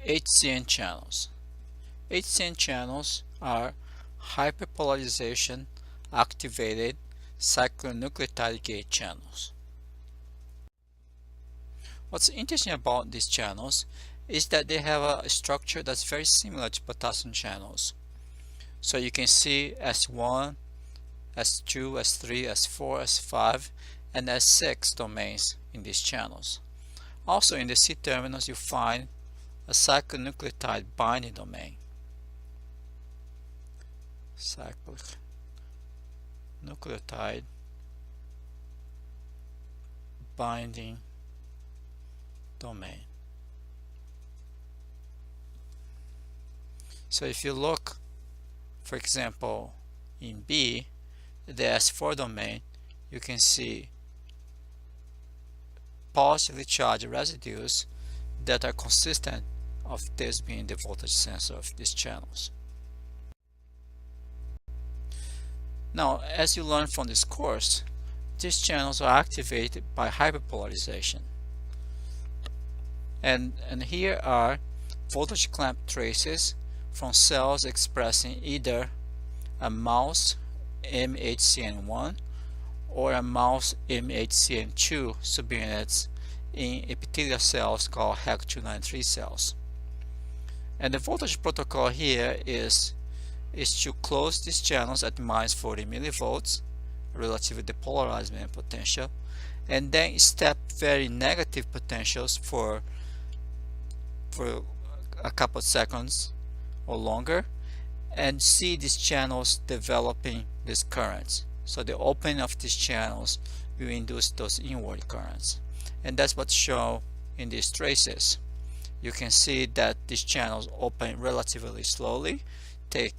HCN channels. HCN channels are hyperpolarization activated cyclonucleotide gate channels. What's interesting about these channels is that they have a structure that's very similar to potassium channels. So you can see S1, S2, S3, S4, S5, and S6 domains in these channels. Also in the C terminals you find a cyclonucleotide binding domain. Cyclic nucleotide binding domain. So if you look, for example, in B, the S4 domain, you can see positively charged residues that are consistent of this being the voltage sensor of these channels. Now, as you learn from this course, these channels are activated by hyperpolarization. And here are voltage clamp traces from cells expressing either a mouse MHCN1 or a mouse MHCN2 subunits in epithelial cells called HEC293 cells. And the voltage protocol here is to close these channels at minus 40 millivolts, relatively depolarized main potential, and then step very negative potentials for a couple of seconds or longer, and see these channels developing these currents. So the opening of these channels will induce those inward currents, and that's what's shown in these traces. You can see that these channels open relatively slowly, take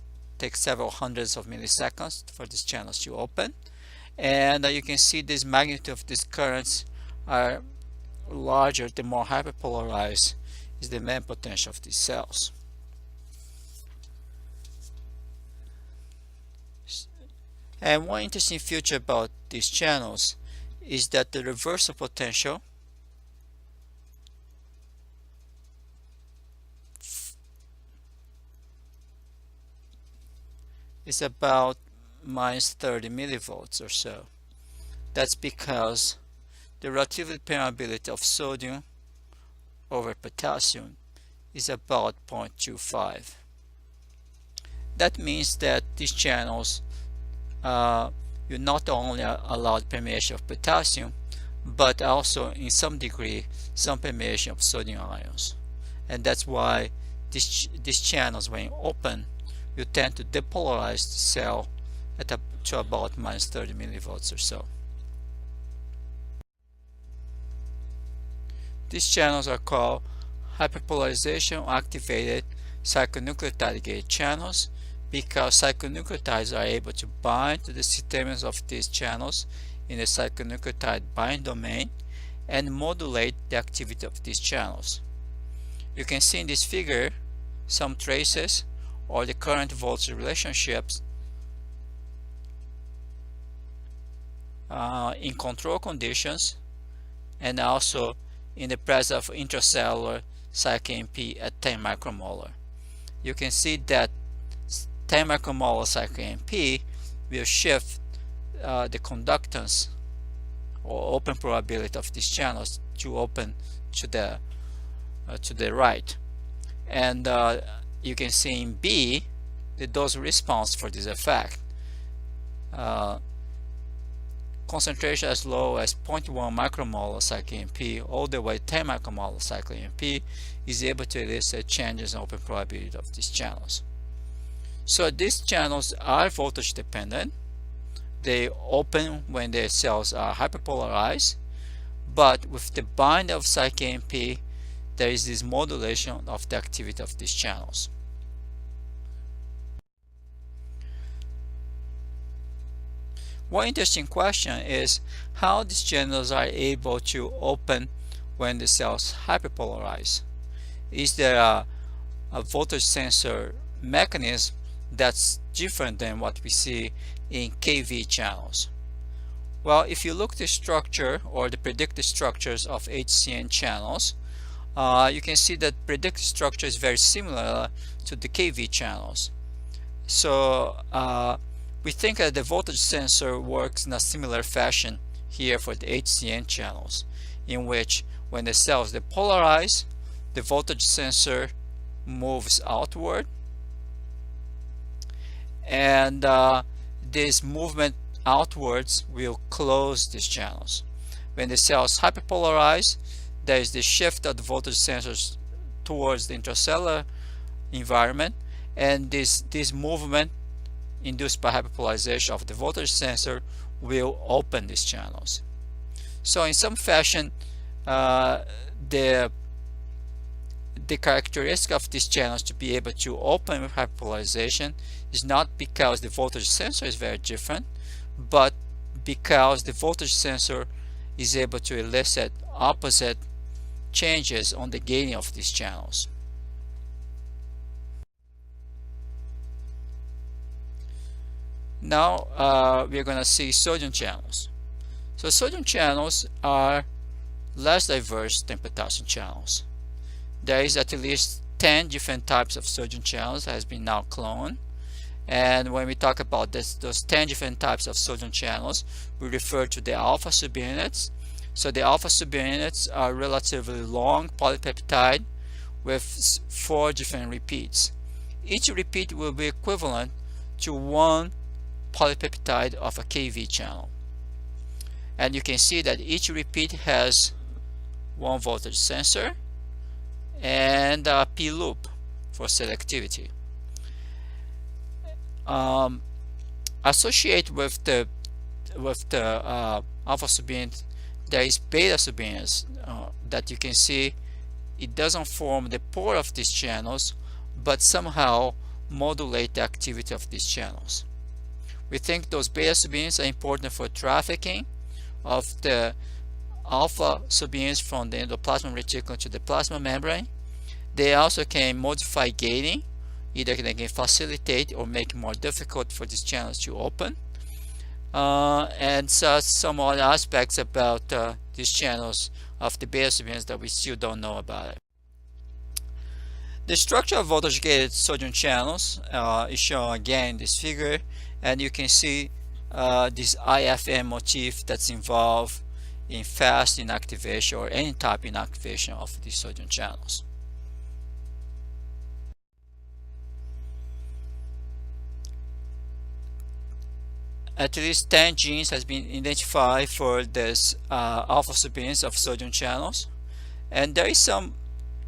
several hundreds of milliseconds for these channels to open, and you can see this magnitude of these currents are larger the more hyperpolarized is the main potential of these cells. And one interesting feature about these channels is that the reversal potential is about minus 30 millivolts or so. That's because the relative permeability of sodium over potassium is about 0.25. That means that these channels you not only allow permeation of potassium, but also in some degree some permeation of sodium ions. And that's why these channels, when open, you tend to depolarize the cell to about minus 30 millivolts or so. These channels are called hyperpolarization activated cyclonucleotide gate channels because cyclonucleotides are able to bind to the C-terminals of these channels in the cyclonucleotide bind domain and modulate the activity of these channels. You can see in this figure some traces or the current voltage relationships in control conditions and also in the presence of intracellular cyclin P at 10 micromolar. You can see that 10 micromolar cyclin P will shift the conductance or open probability of these channels to open to the right. And you can see in B the dose response for this effect. Concentration as low as 0.1 micromolar cyclin P all the way 10 micromolar cyclin P is able to elicit changes in open probability of these channels. So these channels are voltage dependent. They open when the cells are hyperpolarized, but with the bind of cyclin P there is this modulation of the activity of these channels. One interesting question is how these channels are able to open when the cells hyperpolarize. Is there a voltage sensor mechanism that's different than what we see in KV channels? Well, if you look at the structure or the predicted structures of HCN channels, you can see that predictive structure is very similar to the KV channels. So we think that the voltage sensor works in a similar fashion here for the HCN channels, in which when the cells depolarize, the voltage sensor moves outward, and this movement outwards will close these channels. When the cells hyperpolarize, there is the shift of the voltage sensors towards the intracellular environment, and this movement induced by hyperpolarization of the voltage sensor will open these channels. So in some fashion, the characteristic of these channels to be able to open with hyperpolarization is not because the voltage sensor is very different, but because the voltage sensor is able to elicit opposite changes on the gaining of these channels. Now we are going to see sodium channels. So sodium channels are less diverse than potassium channels. There is at least 10 different types of sodium channels that has been now cloned. And when we talk about those 10 different types of sodium channels, we refer to the alpha subunits. So the alpha subunits are relatively long polypeptide with 4 different repeats. Each repeat will be equivalent to 1 polypeptide of a KV channel. And you can see that each repeat has 1 voltage sensor and a P-loop for selectivity. Associated with the alpha subunit, there is beta subunits that you can see it doesn't form the pore of these channels, but somehow modulate the activity of these channels. We think those beta subunits are important for trafficking of the alpha subunits from the endoplasmic reticulum to the plasma membrane. They also can modify gating. Either they can facilitate or make it more difficult for these channels to open. And so some other aspects about these channels of the beta subunits that we still don't know about it. The structure of voltage-gated sodium channels is shown again in this figure, and you can see this IFM motif that's involved in fast inactivation or any type inactivation of these sodium channels. At least 10 genes has been identified for this alpha subunits of sodium channels, and there is some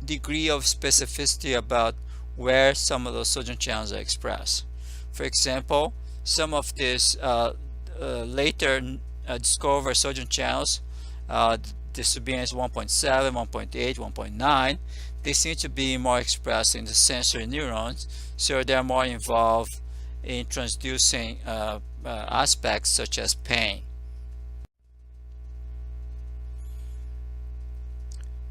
degree of specificity about where some of those sodium channels are expressed. For example, some of these later discovered sodium channels, the subunits 1.7, 1.8, 1.9, they seem to be more expressed in the sensory neurons, so they're more involved in transducing aspects such as pain.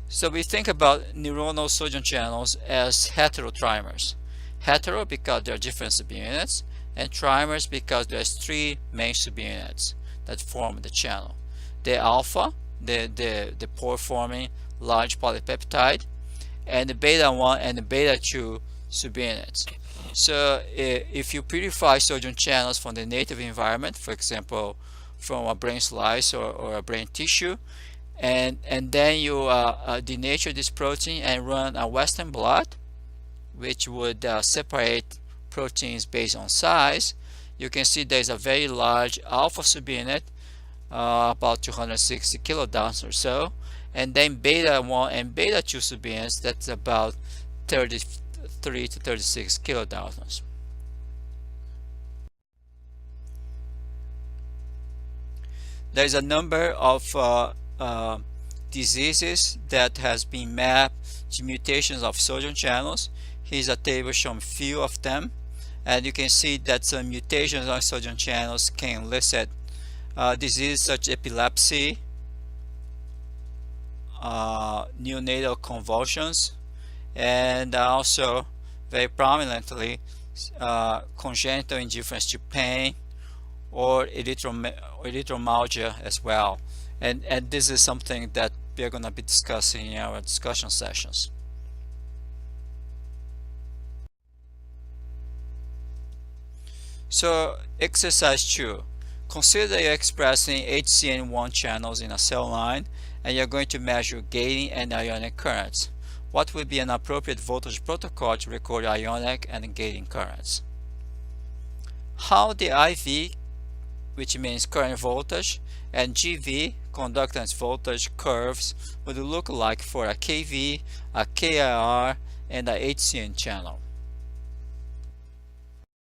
So we think about neuronal sodium channels as heterotrimers. Hetero because there are different subunits, and trimers because there's 3 main subunits that form the channel. The alpha, the pore forming large polypeptide, and the beta 1 and the beta 2 subunits. So if you purify sodium channels from the native environment, for example from a brain slice or a brain tissue, and then you denature this protein and run a Western blot, which would separate proteins based on size, you can see there's a very large alpha subunit, about 260 kilodaltons or so, and then beta 1 and beta 2 subunits that's about 33 to 36 kilodaltons. There's a number of diseases that has been mapped to mutations of sodium channels. Here's a table showing a few of them, and you can see that some mutations on sodium channels can elicit diseases such as epilepsy, neonatal convulsions, and also very prominently congenital indifference to pain or erythromalgia as well. And this is something that we are going to be discussing in our discussion sessions. So exercise 2. Consider you're expressing HCN1 channels in a cell line and you're going to measure gating and ionic currents. What would be an appropriate voltage protocol to record ionic and gating currents? How the IV, which means current voltage, and GV, conductance voltage curves would look like for a KV, a KIR, and a HCN channel.